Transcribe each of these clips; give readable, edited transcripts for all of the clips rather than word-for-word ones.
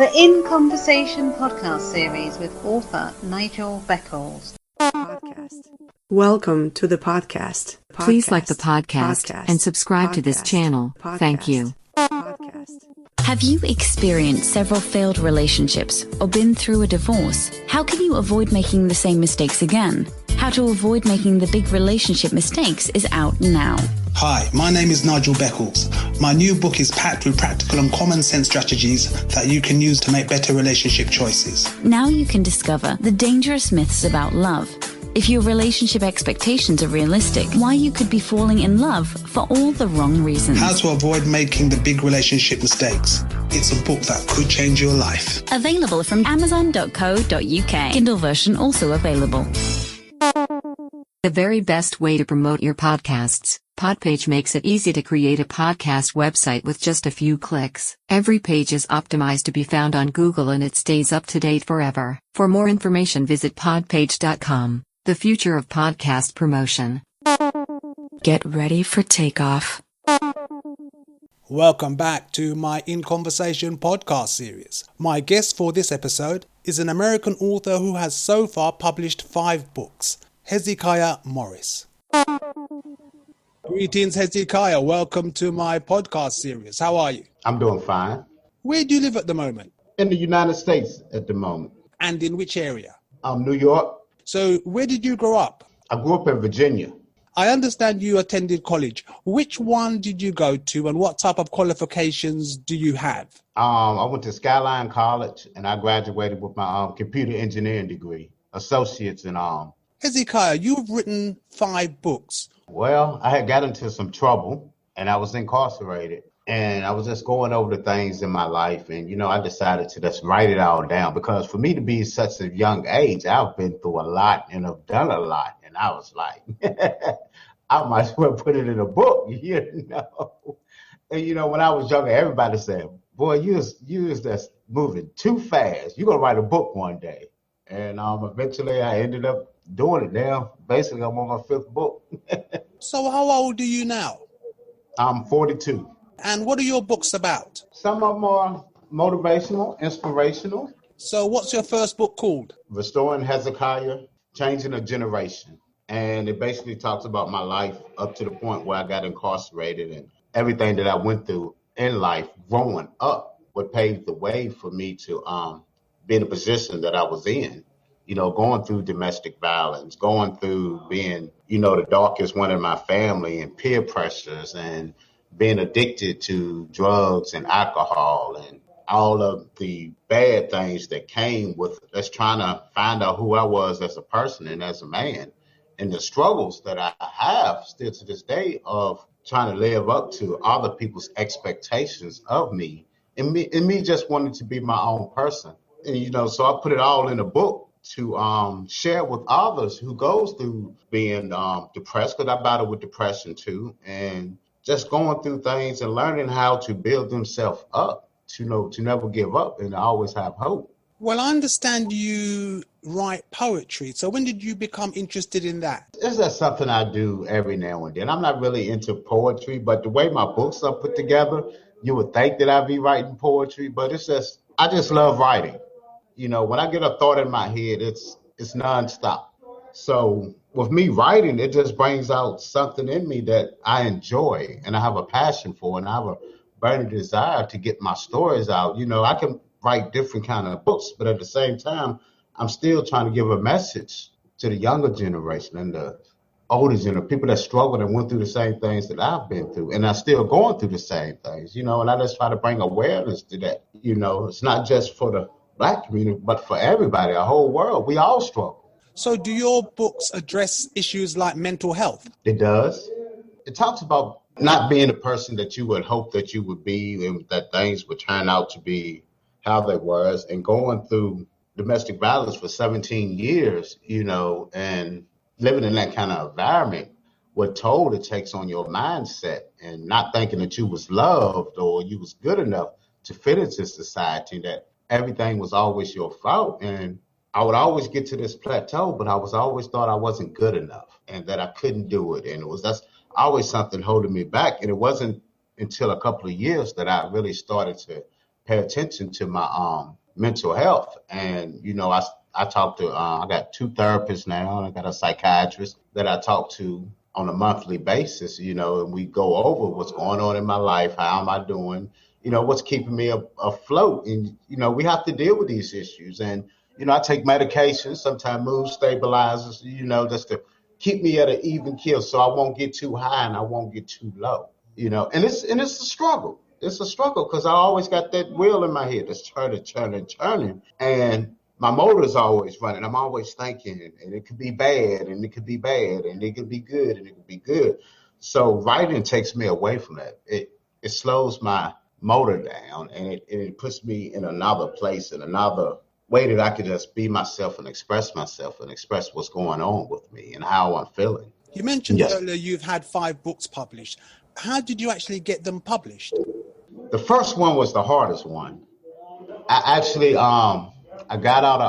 The In Conversation podcast series with author Nigel Beckles. Welcome to the podcast. Please like the podcast and subscribe to this channel. Thank you. Have you experienced several failed relationships or been through a divorce? How can you avoid making the same mistakes again? How to avoid making the big relationship mistakes is out now. Hi, my name is Nigel Beckles. My new book is packed with practical and common sense strategies that you can use to make better relationship choices. Now you can discover the dangerous myths about love. If your relationship expectations are realistic, why you could be falling in love for all the wrong reasons. How to avoid making the big relationship mistakes. It's a book that could change your life. Available from amazon.co.uk. Kindle version also available. The very best way to promote your podcasts. Podpage makes it easy to create a podcast website with just a few clicks. Every page is optimized to be found on Google and it stays up to date forever. For more information, visit podpage.com. The future of podcast promotion. Get ready for takeoff. Welcome back to my In Conversation podcast series. My guest for this episode is an American author who has so far published 5 books, Hezekiah Morris. Greetings, Hezekiah. Welcome to my podcast series. How are you? I'm doing fine. Where do you live at the moment? In the United States at the moment. And in which area? New York. So where did you grow up? I grew up in Virginia. I understand you attended college. Which one did you go to and what type of qualifications do you have? I went to Skyline College and I graduated with my computer engineering degree, associates in Hezekiah, you've written 5 books. Well, I had got into some trouble and I was incarcerated and I was just going over the things in my life. And, I decided to just write it all down because for me to be such a young age, I've been through a lot and I've done a lot. And I was like, I might as well put it in a book, And, when I was younger, everybody said, boy, you was just moving too fast. You're going to write a book one day. And eventually I ended up doing it now. Basically, I'm on my 5th book. So how old are you now? I'm 42. And what are your books about? Some of them are motivational, inspirational. So what's your first book called? Restoring Hezekiah, Changing a Generation. And it basically talks about my life up to the point where I got incarcerated and everything that I went through in life growing up, what paved the way for me to be in the position that I was in. Going through domestic violence, going through being, the darkest one in my family and peer pressures and being addicted to drugs and alcohol and all of the bad things that came with us trying to find out who I was as a person and as a man and the struggles that I have still to this day of trying to live up to other people's expectations of me and me just wanting to be my own person. And, so I put it all in a book to share with others who goes through being depressed, because I battle with depression too, and just going through things and learning how to build themselves up, to never give up and always have hope. Well, I understand you write poetry. So when did you become interested in that? It's just something I do every now and then. I'm not really into poetry, but the way my books are put together, you would think that I'd be writing poetry, but I just love writing. When I get a thought in my head, it's nonstop. So with me writing, it just brings out something in me that I enjoy and I have a passion for, and I have a burning desire to get my stories out. I can write different kind of books, but at the same time, I'm still trying to give a message to the younger generation and the older generation, people that struggled and went through the same things that I've been through, and I'm still going through the same things, and I just try to bring awareness to that. It's not just for the Black community, but for everybody, the whole world. We all struggle. So do your books address issues like mental health? It does. It talks about not being the person that you would hope that you would be and that things would turn out to be how they was, and going through domestic violence for 17 years, and living in that kind of environment, what toll it takes on your mindset and not thinking that you was loved or you was good enough to fit into society, that everything was always your fault. And I would always get to this plateau, but I was always thought I wasn't good enough and that I couldn't do it. And that's always something holding me back. And it wasn't until a couple of years that I really started to pay attention to my mental health. And, I talk to, I got 2 therapists now, and I got a psychiatrist that I talk to on a monthly basis, and we go over what's going on in my life, how am I doing, what's keeping me afloat. And, we have to deal with these issues. And, I take medications, sometimes mood stabilizers, just to keep me at an even keel so I won't get too high and I won't get too low, and it's a struggle. It's a struggle because I always got that wheel in my head that's turning. And my motor is always running. I'm always thinking, and it could be bad, and it could be bad, and it could be good, and it could be good. So writing takes me away from that. It slows my motor down, and it puts me in another place, in another way that I could just be myself and express what's going on with me and how I'm feeling. You mentioned earlier you've had 5 books published. How did you actually get them published? The first one was the hardest one. I actually I got out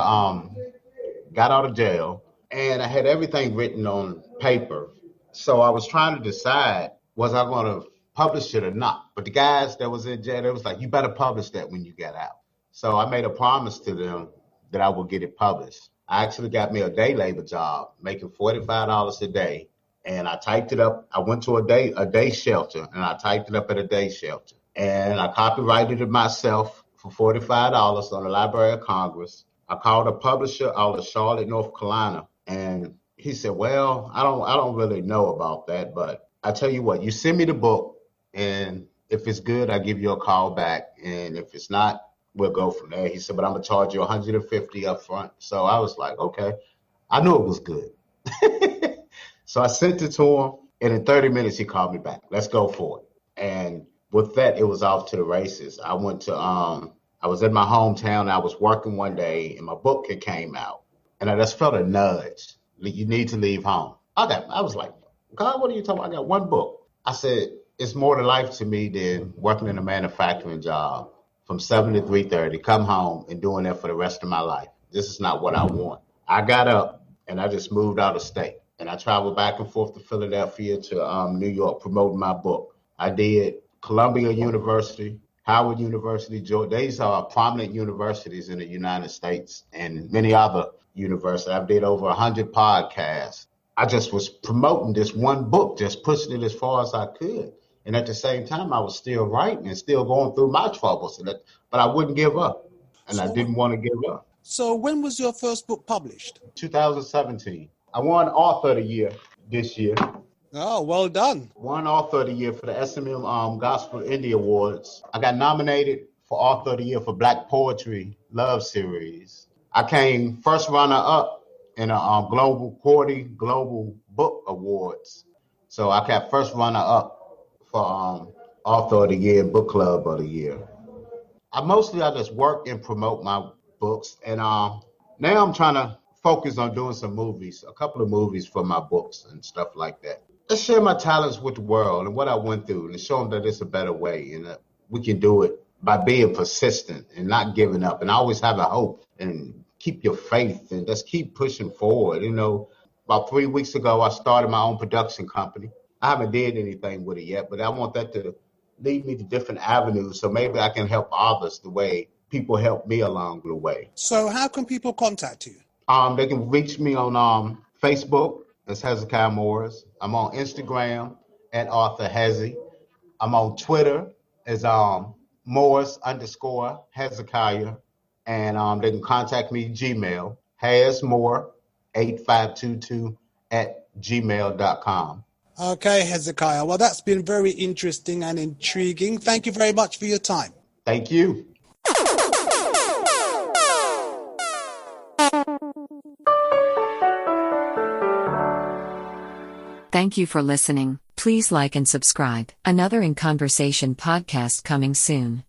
of jail, and I had everything written on paper. So I was trying to decide, was I going to publish it or not? But the guys that was in jail, they was like, you better publish that when you get out. So I made a promise to them that I would get it published. I actually got me a day labor job, making $45 a day. And I typed it up. I went to a day shelter, and I typed it up at a day shelter. And I copyrighted it myself for $45 on the Library of Congress. I called a publisher out of Charlotte, North Carolina, and he said, well, I don't really know about that, but I tell you what, you send me the book, and if it's good, I give you a call back, and if it's not, we'll go from there. He said, but I'm gonna charge you $150 up front. So I was like, okay. I knew it was good. So I sent it to him, and in 30 minutes, he called me back. Let's go for it. And with that, it was off to the races. I went to, I was in my hometown. I was working one day, and my book had came out, and I just felt a nudge. You need to leave home. I was like, God, what are you talking about? I got 1 book. I said, it's more to life to me than working in a manufacturing job from 7 to 3:30, come home and doing that for the rest of my life. This is not what I want. I got up, and I just moved out of state. And I traveled back and forth to Philadelphia to New York promoting my book. I did Columbia University, Howard University, Georgia. These are prominent universities in the United States and many other universities. I did over 100 podcasts. I just was promoting this 1 book, just pushing it as far as I could. And at the same time, I was still writing and still going through my troubles. But I wouldn't give up. And I didn't want to give up. So when was your first book published? 2017. I won Author of the Year this year. Oh, well done. Won Author of the Year for the SMM Gospel Indie Awards. I got nominated for Author of the Year for Black Poetry Love Series. I came first runner-up in a Global Book Awards. So I got first runner-up for Author of the Year, Book Club of the Year. I just work and promote my books. And now I'm trying to focus on doing some movies, a couple of movies for my books and stuff like that. Let's share my talents with the world and what I went through and show them that it's a better way and that we can do it by being persistent and not giving up and always having hope and keep your faith and just keep pushing forward. About 3 weeks ago, I started my own production company. I haven't did anything with it yet, but I want that to lead me to different avenues so maybe I can help others the way people help me along the way. So how can people contact you? They can reach me on Facebook as Hezekiah Morris. I'm on Instagram at Author Hezi. I'm on Twitter as Morris_Hezekiah. And they can contact me Gmail, hasmore8522@gmail.com. Okay, Hezekiah. Well, that's been very interesting and intriguing. Thank you very much for your time. Thank you. Thank you for listening. Please like and subscribe. Another In Conversation podcast coming soon.